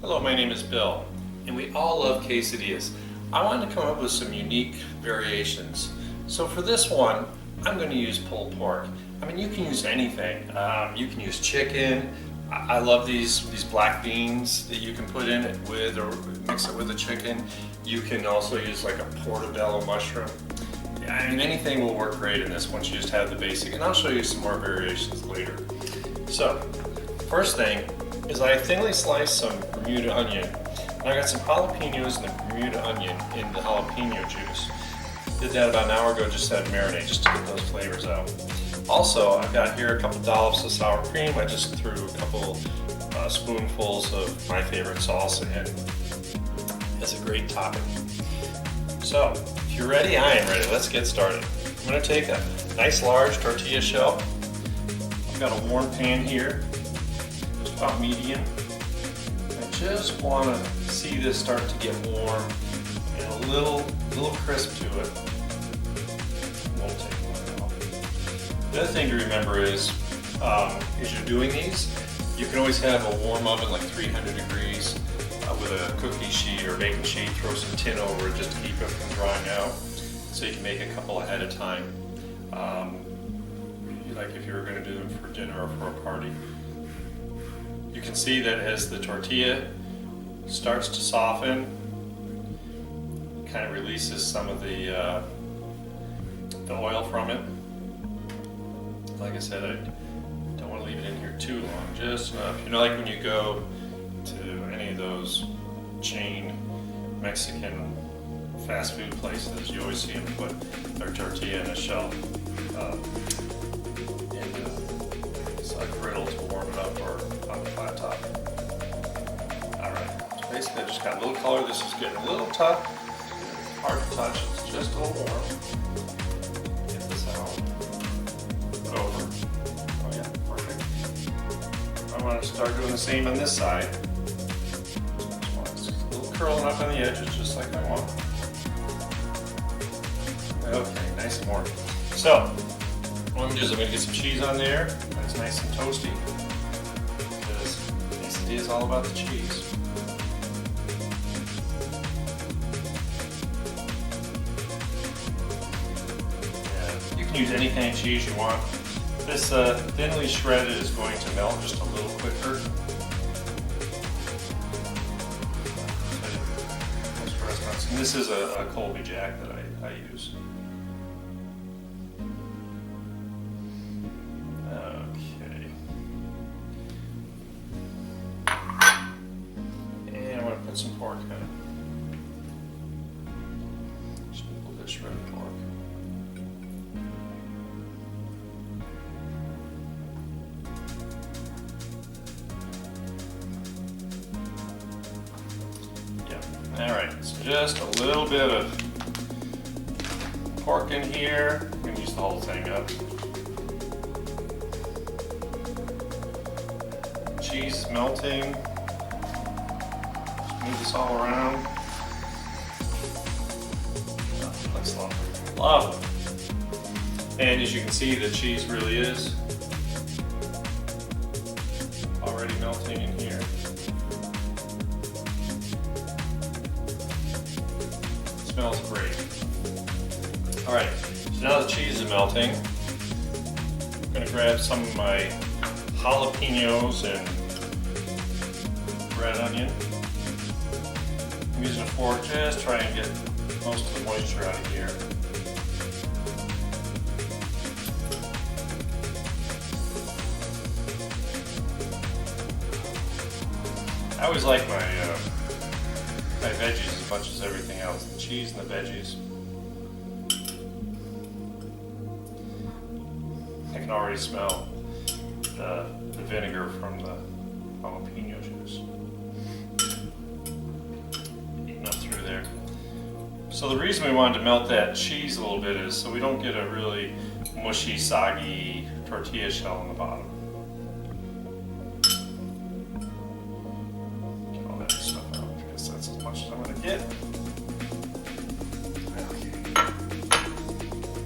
Hello, my name is Bill, and we all love quesadillas. I wanted to come up with some unique variations. So for this one, I'm going to use pulled pork. I mean, you can use anything. You can use chicken. I love these black beans that you can put in it with or mix it with the chicken. You can also use like a portobello mushroom. I mean, anything will work great in this once you just have the basic, and I'll show you some more variations later. So, first thing is I thinly sliced some Bermuda onion. And I got some jalapenos and the Bermuda onion in the jalapeno juice. Did that about an hour ago, just had it marinate just to get those flavors out. Also, I've got here a couple dollops of sour cream. I just threw a couple spoonfuls of my favorite salsa in as a great topping. So, if you're ready, I am ready. Let's get started. I'm going to take a nice large tortilla shell. I've got a warm pan here, just about medium. I just want to see this start to get warm and a little crisp to it. Won't take long off. The other thing to remember is, as you're doing these, you can always have a warm oven like 300 degrees with a cookie sheet or baking sheet. Throw some tin over it just to keep it from drying out, so you can make a couple ahead of time. Like if you were going to do them for dinner or for a party. You can see that as the tortilla starts to soften, it kind of releases some of the oil from it. Like I said, I don't want to leave it in here too long, just enough. You know, like when you go to any of those chain Mexican fast food places, you always see them put their tortilla in a shell. It's like a griddle to warm it up or on the flat top. Alright, so basically I just got a little color. This is getting a little tough, hard to touch, it's just a little warm. Get this out, over. Oh yeah, perfect. I want to start doing the same on this side. It's a little curling up on the edges just like I want. Okay, nice and warm. So, what I'm going to do is I'm going to get some cheese on there. That's nice and toasty. Because quesadilla is all about the cheese. Yeah, you can use any kind of cheese you want. This thinly shredded is going to melt just a little quicker. Most restaurants, and this is a Colby Jack that I use. Put some pork in it. Just a little bit of shredded pork. Yeah. Alright, so just a little bit of pork in here. I'm going to use the whole thing up. Cheese is melting. Move this all around. Oh, looks lovely. Lovely. And as you can see, the cheese really is already melting in here. It smells great. Alright, so now the cheese is melting. I'm going to grab some of my jalapenos and red onion. I'm using a fork, just try and get most of the moisture out of here. I always like my veggies as much as everything else, the cheese and the veggies. I can already smell the vinegar from the jalapeno juice. So the reason we wanted to melt that cheese a little bit is so we don't get a really mushy, soggy tortilla shell on the bottom. Get all that stuff out. I guess that's as much as I'm going to get. Okay.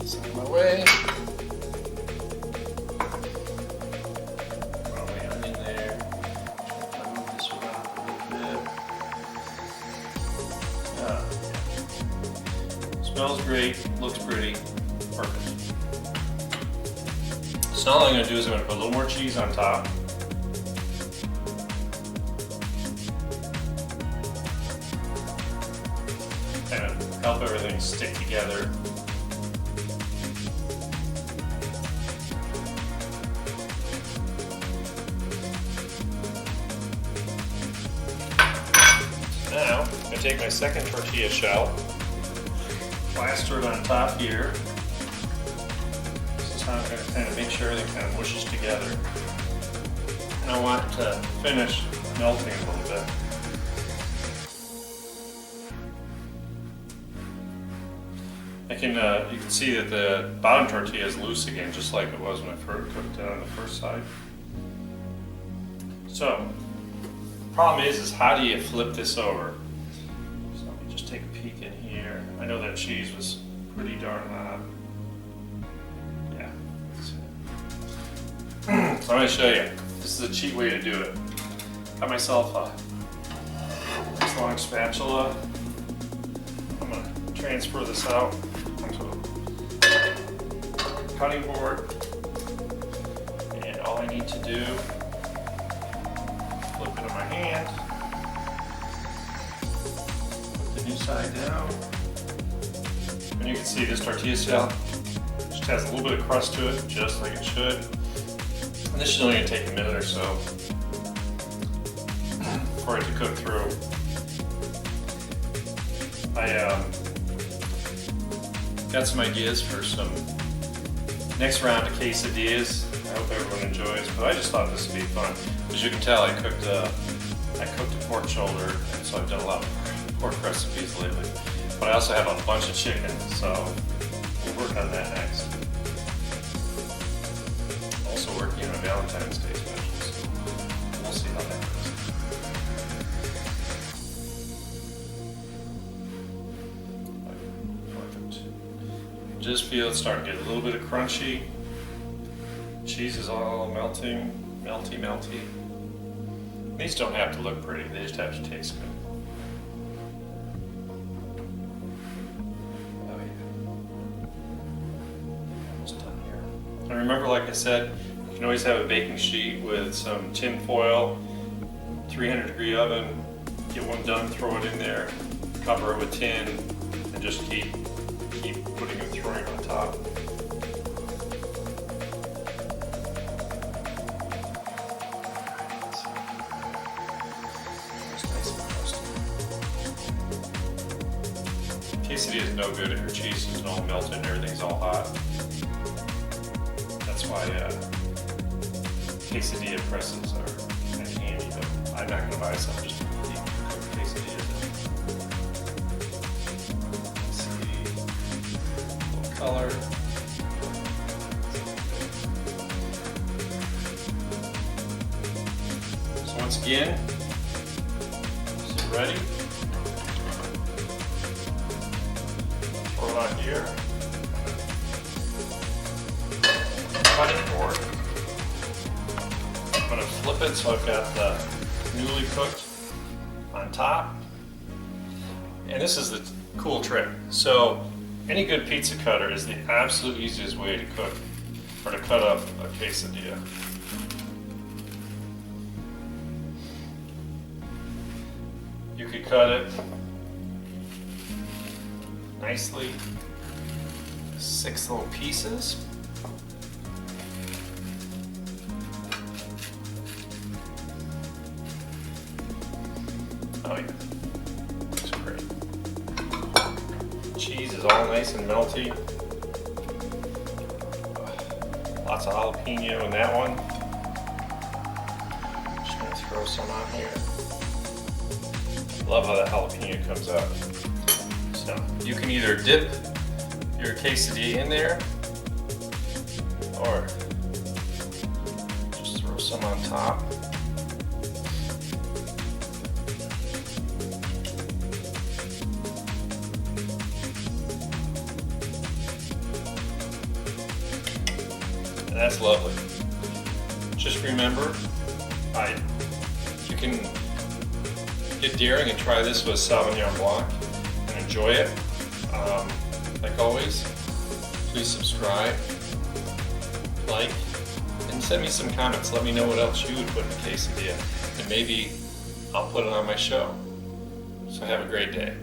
It's out of my way. Throw the onion there. Move this around a little bit. Smells great, looks pretty, perfect. So now all I'm going to do is I'm going to put a little more cheese on top. Kind of help everything stick together. Now, I'm going to take my second tortilla shell, plaster it on top here. This is how I'm going to kind of make sure everything kind of mushes together. And I want it to finish melting a little bit. You can see that the bottom tortilla is loose again, just like it was when I first cooked it on the first side. So, the problem is how do you flip this over? So let me just take a peek in here. I know that cheese was pretty darn hot. Yeah. So I'm going to show you. This is a cheap way to do it. Got myself a nice long spatula. I'm going to transfer this out onto a cutting board. And all I need to do, flip it in my hand, put the new side down, and you can see this tortilla shell just has a little bit of crust to it, just like it should. And this is only going to take a minute or so for it to cook through. I got some ideas for some next round of quesadillas. I hope everyone enjoys, but I just thought this would be fun. As you can tell, I cooked a pork shoulder, and so I've done a lot of pork recipes lately. But I also have a bunch of chicken, so we'll work on that next. Also working on a Valentine's Day special, so we'll see how that goes. Perfect. Just feel it's starting to get a little bit of crunchy. Cheese is all melting, melty. These don't have to look pretty, they just have to taste good. Oh yeah. Almost done here. And remember, like I said, you can always have a baking sheet with some tin foil, 300-degree oven, get one done, throw it in there, cover it with tin, and just keep putting and throwing it on top. Quesadilla is no good if your cheese isn't all melted and everything's all hot. That's why quesadilla presses are kind of handy, but I'm not going to buy some just to cook quesadillas. Let's see, a little color. So once again, is it ready? On here, cutting board. I'm going to flip it so I've got the newly cooked on top. And this is the cool trick. So any good pizza cutter is the absolute easiest way to cook or to cut up a quesadilla. You could cut it nicely, 6 little pieces. Oh yeah, looks great. Cheese is all nice and melty. Lots of jalapeno in that one. Just gonna throw some on here. Love how that jalapeno comes out. So you can either dip your quesadilla in there or just throw some on top. And that's lovely. Just remember, you can get daring and try this with Sauvignon Blanc. Enjoy it. Like always, please subscribe, like, and send me some comments. Let me know what else you would put in a quesadilla, and maybe I'll put it on my show. So have a great day.